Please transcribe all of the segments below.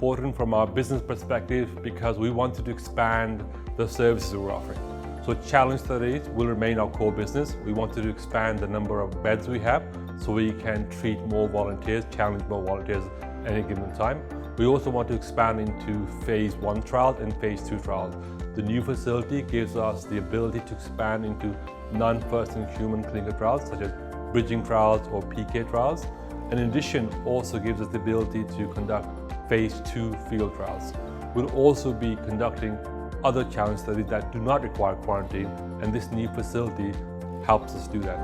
important from our business perspective because we wanted to expand the services we're offering. So challenge studies will remain our core business. We wanted to expand the number of beds we have so we can treat more volunteers, challenge more volunteers at any given time. We also want to expand into phase 1 trials and phase 2 trials. The new facility gives us the ability to expand into non-first-in-human clinical trials such as bridging trials or PK trials. And in addition, also gives us the ability to conduct phase 2 field trials. We'll also be conducting other challenge studies that do not require quarantine, and this new facility helps us do that.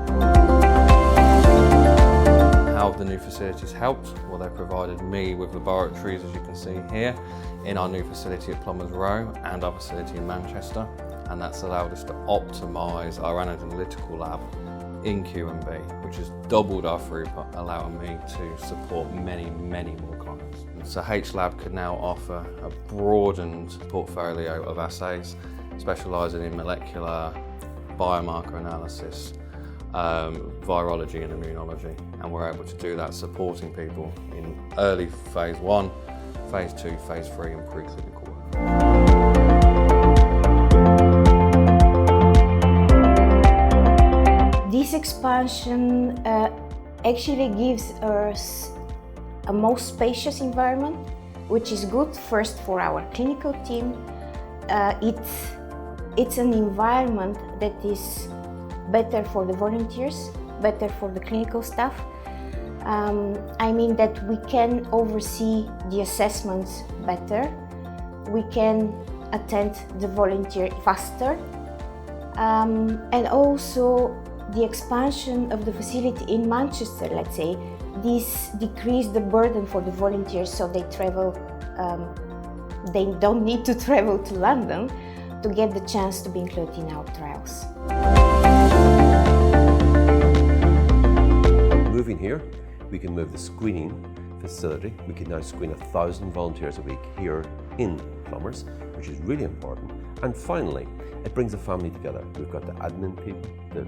How have the new facilities helped? Well, they provided me with laboratories, as you can see here, in our new facility at Plumbers Row and our facility in Manchester, and that's allowed us to optimise our analytical lab in Q&B, which has doubled our throughput, allowing me to support many more clients. So H-Lab could now offer a broadened portfolio of assays, specialising in molecular, biomarker analysis, virology and immunology, and we're able to do that supporting people in early phase 1, phase 2, phase 3 and preclinical work. This expansion actually gives us a more spacious environment, which is good first for our clinical team. It's an environment that is better for the volunteers, better for the clinical staff. I mean that we can oversee the assessments better, we can attend the volunteer faster, and also the expansion of the facility in Manchester, let's say, this decreased the burden for the volunteers, so they don't need to travel to London to get the chance to be included in our trials. Moving here, we can move the screening facility. We can now screen 1,000 volunteers a week here in Plumbers, which is really important. And finally, it brings a family together. We've got the admin people, the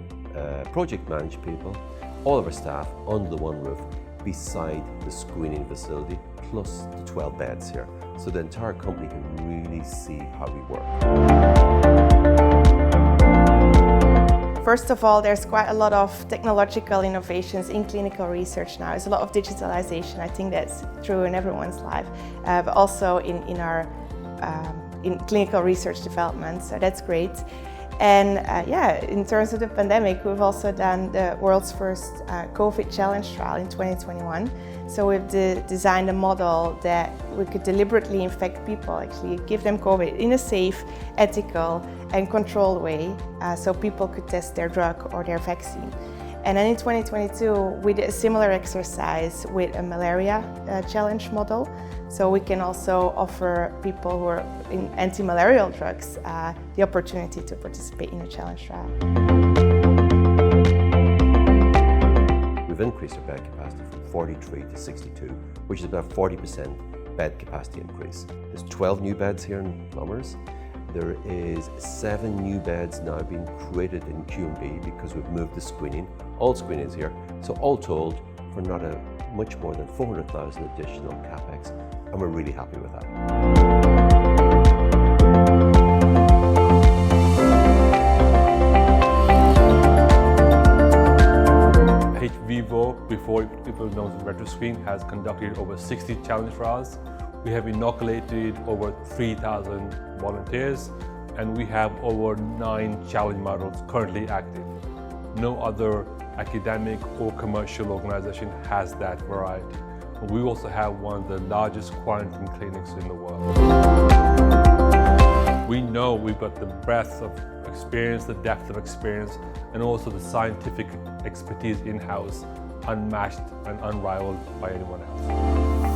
project managed people, all of our staff under the one roof beside the screening facility, plus the 12 beds here. So the entire company can really see how we work. First of all, there's quite a lot of technological innovations in clinical research now. There's a lot of digitalization. I think that's true in everyone's life, but also in our in clinical research development, so that's great. And in terms of the pandemic, we've also done the world's first COVID challenge trial in 2021. So we've designed a model that we could deliberately infect people, actually give them COVID in a safe, ethical and controlled way, so people could test their drug or their vaccine. And then in 2022, we did a similar exercise with a malaria challenge model. So we can also offer people who are in anti-malarial drugs the opportunity to participate in a challenge trial. We've increased our bed capacity from 43 to 62, which is about 40% bed capacity increase. There's 12 new beds here in Plumbers. There is 7 new beds now being created in Q&B because we've moved the screening. All screening is here. So all told, for not much more than 400,000 additional capex, and we're really happy with that. HVivo, before people know as RetroScreen, has conducted over 60 challenge trials. We have inoculated over 3,000 volunteers, and we have over 9 challenge models currently active. No other academic or commercial organization has that variety. We also have one of the largest quarantine clinics in the world. We know we've got the breadth of experience, the depth of experience, and also the scientific expertise in-house, unmatched and unrivaled by anyone else.